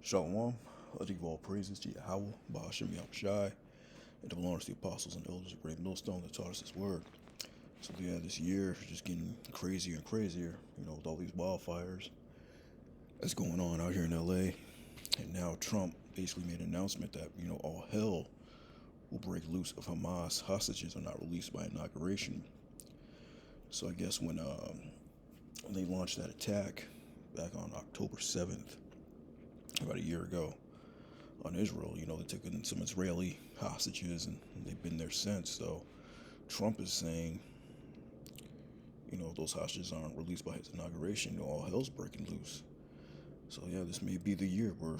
Shalom, I give all praises to Yahweh, Bahashem Yahushai, and the belongs to the apostles and elders of Great Millstone that taught us His word. So yeah, this year is just getting crazier and crazier, with all these wildfires that's going on out here in LA. And now Trump basically made an announcement that, all hell will break loose if Hamas hostages are not released by inauguration. So I guess when they launched that attack back on October 7th, about a year ago, on Israel, they took in some Israeli hostages and they've been there since. So Trump is saying, if those hostages aren't released by his inauguration, all hell's breaking loose. So yeah, this may be the year where,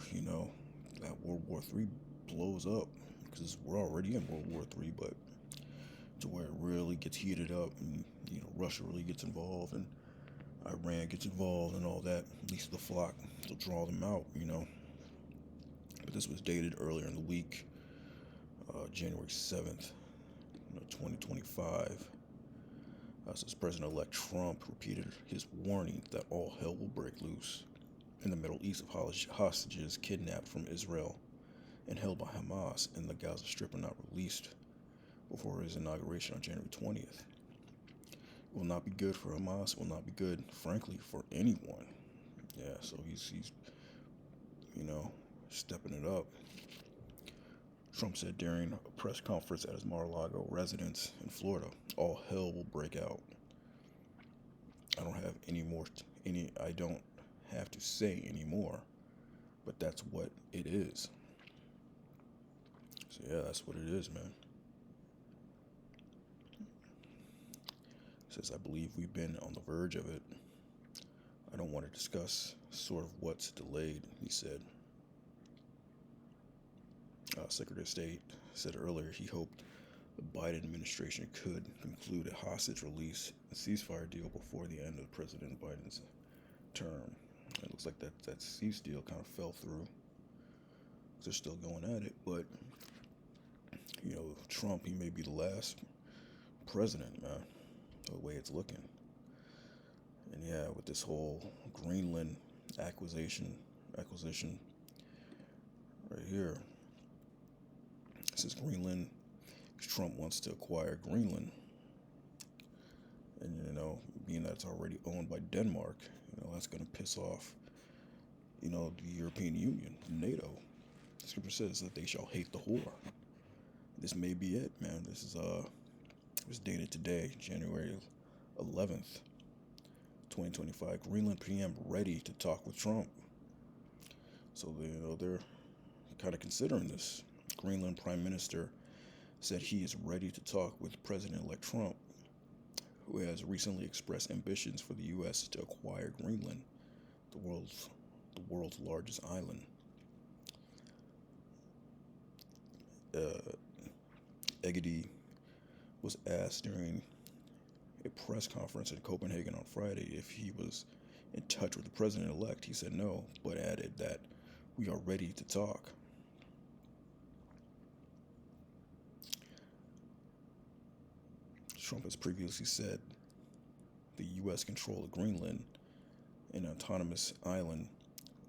that World War III blows up, because we're already in World War III, but to where it really gets heated up and, Russia really gets involved and Iran gets involved and all that, at least the flock, to draw them out, But this was dated earlier in the week, January 7th, 2025. Since President-elect Trump repeated his warning that all hell will break loose in the Middle East if hostages kidnapped from Israel and held by Hamas in the Gaza Strip are not released before his inauguration on January 20th. It will not be good for Hamas. It will not be good, frankly, for anyone. Yeah, so he's stepping it up. Trump said during a press conference at his Mar-a-Lago residence in Florida, all hell will break out. I don't have to say anymore, but that's what it is. So yeah, that's what it is, man. Says, I believe we've been on the verge of it. I don't want to discuss sort of what's delayed, he said. Secretary of State said earlier he hoped the Biden administration could conclude a hostage release and ceasefire deal before the end of President Biden's term. It looks like that cease deal kind of fell through. They're still going at it, but Trump, he may be the last president, man, the way it's looking. And yeah, with this whole Greenland acquisition right here, it says Greenland, Trump wants to acquire Greenland. And, being that it's already owned by Denmark, that's going to piss off, the European Union, NATO. The scripture says that they shall hate the whore. This may be it, man. This is, it was dated today, January 11th, 2025. Greenland PM ready to talk with Trump. So, they're kind of considering this. Greenland Prime Minister said he is ready to talk with President-elect Trump, who has recently expressed ambitions for the U.S. to acquire Greenland, the world's largest island. Egede was asked during a press conference in Copenhagen on Friday if he was in touch with the president-elect. He said no, but added that we are ready to talk. Trump has previously said the U.S. control of Greenland, an autonomous island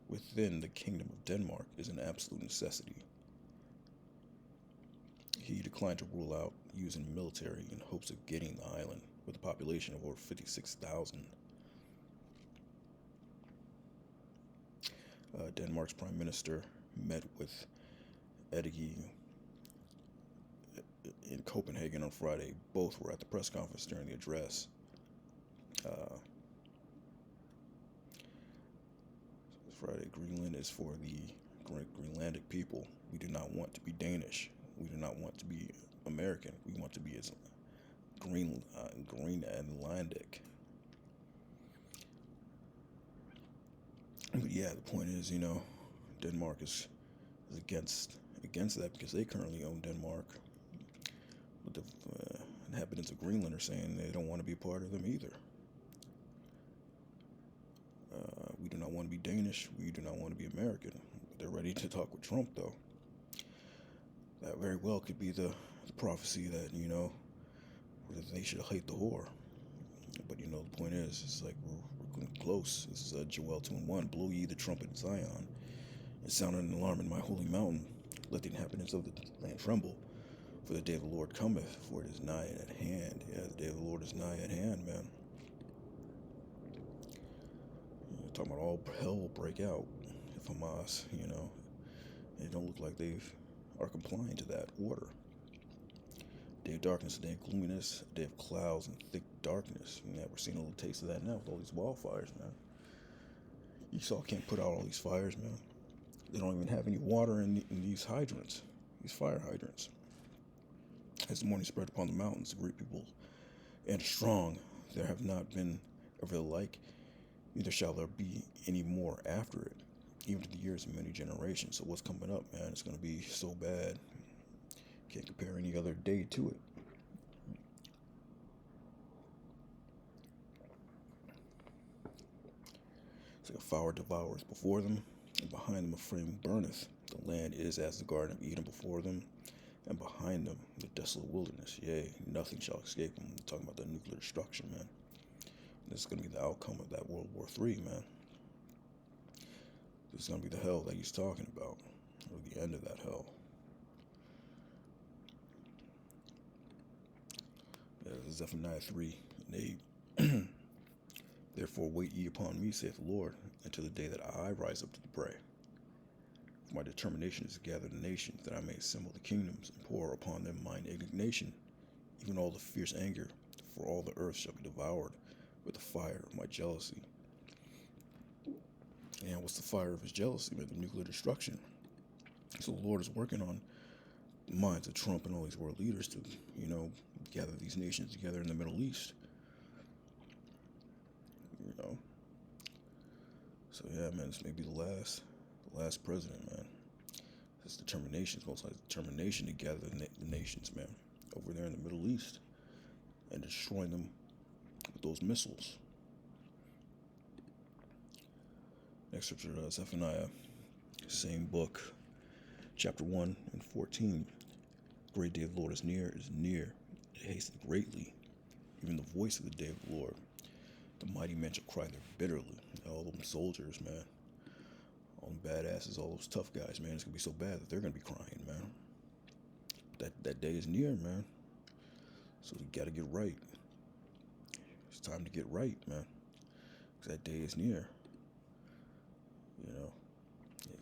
within the Kingdom of Denmark, is an absolute necessity. He declined to rule out using military in hopes of getting the island, with a population of over 56,000. Denmark's Prime Minister met with Egede in Copenhagen on Friday. Both were at the press conference during the address. Friday, Greenland is for the Greenlandic people. We do not want to be Danish. We do not want to be American. We want to be as Greenlandic. But yeah, the point is, Denmark is against that because they currently own Denmark. But the inhabitants of Greenland are saying they don't want to be a part of them either. We do not want to be Danish. We do not want to be American. They're ready to talk with Trump, though. That very well could be the prophecy that, they should hate the whore. But, the point is, it's like we're getting close. This is Joel 2:1. Blow ye the trumpet in Zion. and sounded an alarm in my holy mountain. Let the inhabitants of the land tremble, for the day of the Lord cometh, for it is nigh at hand. Yeah, the day of the Lord is nigh at hand, man. Talking about all hell will break out if Hamas, they don't look like they are complying to that order. Day of darkness, a day of gloominess, a day of clouds and thick darkness. We're seeing a little taste of that now with all these wildfires, man. Esau can't put out all these fires, man. They don't even have any water in these hydrants, these fire hydrants. As the morning spread upon the mountains, the great people and strong, there have not been ever the like, neither shall there be any more after it, even to the years of many generations. So what's coming up, man? It's going to be so bad. Can't compare any other day to it. It's like a fire devoureth before them, and behind them a flame burneth. The land is as the Garden of Eden before them, and behind them the desolate wilderness. Yea, nothing shall escape them. We're talking about the nuclear destruction, man. This is going to be the outcome of that World War III, man. This is going to be the hell that he's talking about, or the end of that hell. Yeah, this is Zephaniah 3:8. Therefore wait ye upon me, saith the Lord, until the day that I rise up to the prey. For my determination is to gather the nations, that I may assemble the kingdoms, and pour upon them mine indignation, even all the fierce anger, for all the earth shall be devoured with the fire of my jealousy. And what's the fire of his jealousy, man? The nuclear destruction. So the Lord is working on the minds of Trump and all these world leaders to, gather these nations together in the Middle East. So yeah, man, this may be the last president, man. His determination, most like determination to gather the nations, man, over there in the Middle East, and destroying them with those missiles. Next scripture, Zephaniah, same book, chapter 1 and 14. The great day of the Lord is near, it hasteth greatly, even the voice of the day of the Lord. The mighty men shall cry there bitterly. All them soldiers, man. All them badasses, all those tough guys, man. It's going to be so bad that they're going to be crying, man. That day is near, man. So you got to get right. It's time to get right, man. Because that day is near.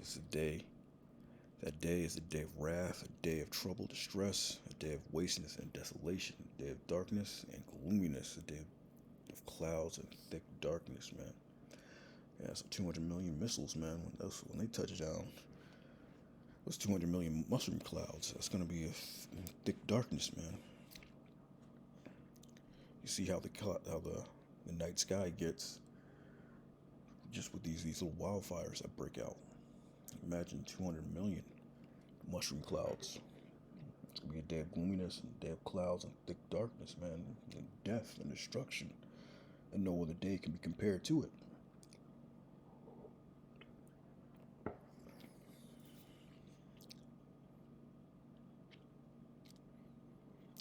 It's a day. That day is a day of wrath, a day of trouble, distress, a day of wasteness and desolation, a day of darkness and gloominess, a day of clouds and thick darkness, man. Yeah, so 200 million missiles, man. When they touch down, those 200 million mushroom clouds, that's going to be a thick darkness, man. You see how the night sky gets just with these little wildfires that break out. Imagine 200 million mushroom clouds. It's going to be a day of gloominess, and a day of clouds and thick darkness, man. And death and destruction. And no other day can be compared to it.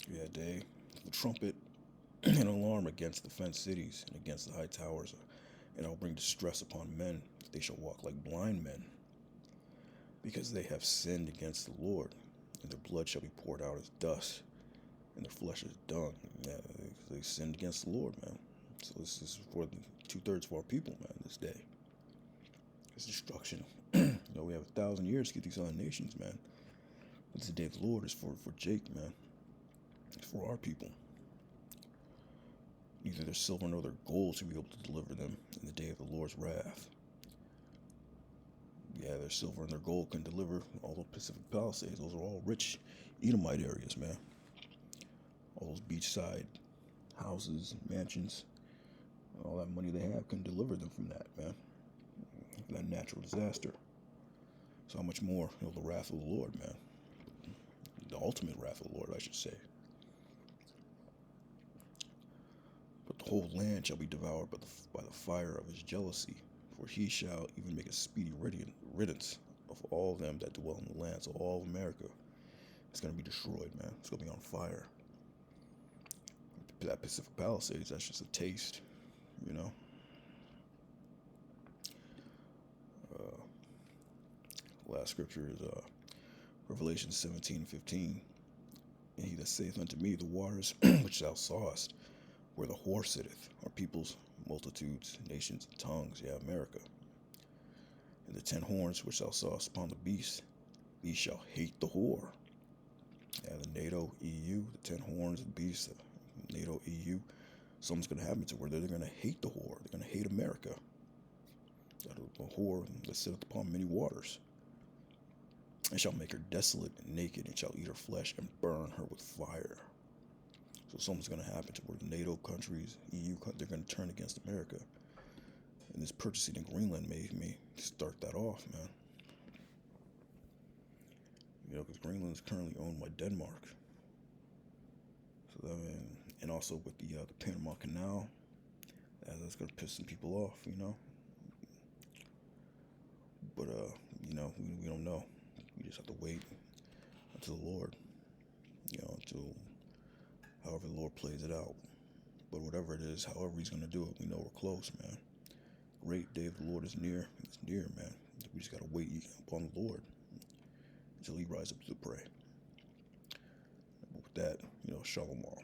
Yeah, day. The trumpet and alarm against the fenced cities and against the high towers. And I'll bring distress upon men. They shall walk like blind men, because they have sinned against the Lord, and their blood shall be poured out as dust, and their flesh as dung. Yeah, they sinned against the Lord, man. So this is for 2/3 of our people, man, this day. It's destruction. We have 1,000 years to get these other nations, man. But the day of the Lord is for Jake, man. It's for our people. Neither their silver nor their gold shall be able to deliver them in the day of the Lord's wrath. Yeah, their silver and their gold can deliver all the Pacific Palisades. Those are all rich Edomite areas, man. All those beachside houses, mansions, all that money they have can deliver them from that, man. That natural disaster. So how much more, the wrath of the Lord, man. The ultimate wrath of the Lord, I should say. But the whole land shall be devoured by the fire of his jealousy, for he shall even make a speedy riddance of all them that dwell in the land. So all of America is going to be destroyed, man. It's going to be on fire. That Pacific Palisades, that's just a taste, scripture is Revelation 17:15. And he that saith unto me, the waters which thou sawest, where the whore sitteth, are peoples, multitudes, nations, and tongues, America. And the 10 horns which thou sawest upon the beast, these shall hate the whore. The NATO, EU, the 10 horns, the beast, NATO, EU, something's going to happen to where they're going to hate the whore. They're going to hate America. The whore that sitteth upon many waters. And shall make her desolate and naked, and shall eat her flesh and burn her with fire. So something's going to happen to where the NATO countries, EU, they're going to turn against America. And this purchasing in Greenland made me start that off, man. Because Greenland is currently owned by Denmark. So and also with the Panama Canal, that's going to piss some people off, But we don't know. We just have to wait until the Lord, until however the Lord plays it out. But whatever it is, however he's going to do it, we know we're close, man. Great day of the Lord is near. It's near, man. We just got to wait upon the Lord until he rises up to pray. But with that, shalom all.